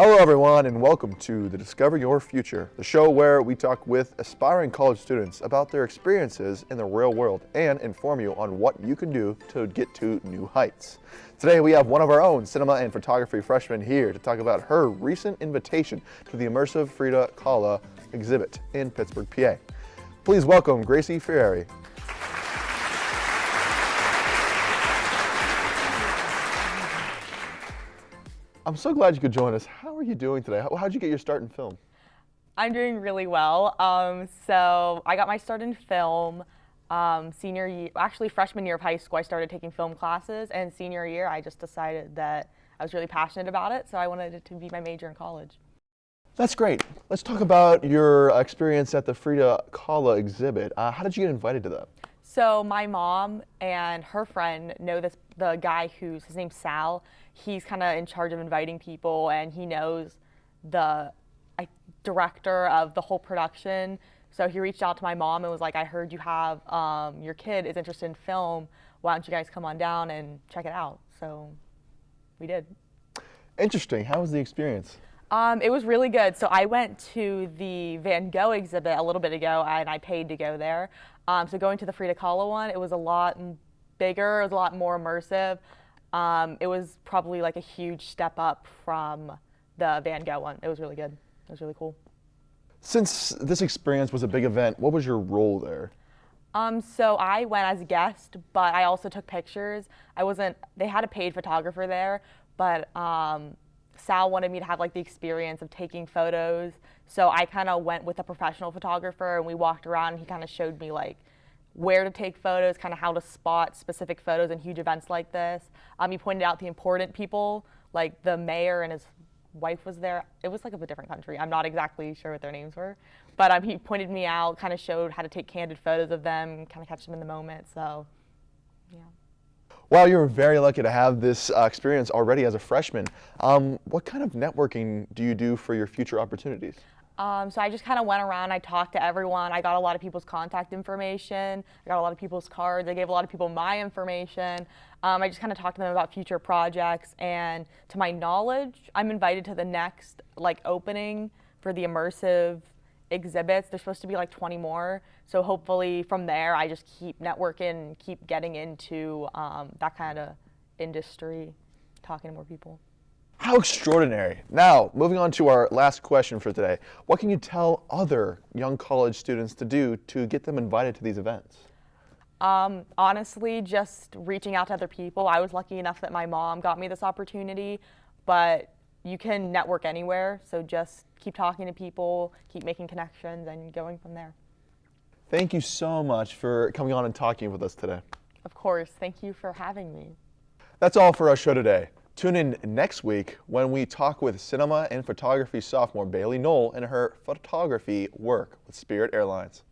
Hello everyone and welcome to the Discover Your Future, the show where we talk with aspiring college students about their experiences in the real world and inform you on what you can do to get to new heights. Today we have one of our own cinema and photography freshmen here to talk about her recent invitation to the Immersive Frida Kahlo exhibit in Pittsburgh, PA. Please welcome Gracie Ferrieri. I'm so glad you could join us. How are you doing today? How'd you get your start in film? I'm doing really well. So I got my start in film senior year, actually freshman year of high school. I started taking film classes, and senior year I just decided that I was really passionate about it, so I wanted it to be my major in college. That's great. Let's talk about your experience at the Frida Kahlo exhibit. How did you get invited to that? So my mom and her friend know the guy his name's Sal. He's kind of in charge of inviting people, and he knows the director of the whole production. So he reached out to my mom and was like, I heard you have, your kid is interested in film. Why don't you guys come on down and check it out? So we did. Interesting. How was the experience? It was really good. So I went to the Van Gogh exhibit a little bit ago, and I paid to go there. So going to the Frida Kahlo one, it was a lot bigger, it was a lot more immersive. It was probably like a huge step up from the Van Gogh one. It was really good. It was really cool. Since this experience was a big event, what was your role there? So I went as a guest, but I also took pictures. They had a paid photographer there, but Sal wanted me to have like the experience of taking photos. So I kind of went with a professional photographer, and we walked around, and he kind of showed me like where to take photos, kind of how to spot specific photos in huge events like this. He pointed out the important people, like the mayor and his wife was there. It was like of a different country. I'm not exactly sure what their names were, but he pointed me out, kind of showed how to take candid photos of them, kind of catch them in the moment. So, yeah. Well, you're very lucky to have this experience already as a freshman. What kind of networking do you do for your future opportunities? So I just kind of went around, I talked to everyone, I got a lot of people's contact information, I got a lot of people's cards, I gave a lot of people my information. I just kind of talked to them about future projects, and to my knowledge, I'm invited to the next opening for the immersive exhibits. There's supposed to be like 20 more, so hopefully from there I just keep networking, keep getting into that kind of industry, talking to more people. How extraordinary. Now, moving on to our last question for today. What can you tell other young college students to do to get them invited to these events? Honestly, just reaching out to other people. I was lucky enough that my mom got me this opportunity, but you can network anywhere, so just keep talking to people, keep making connections, and going from there. Thank you so much for coming on and talking with us today. Of course. Thank you for having me. That's all for our show today. Tune in next week when we talk with cinema and photography sophomore Bailey Noel and her photography work with Spirit Airlines.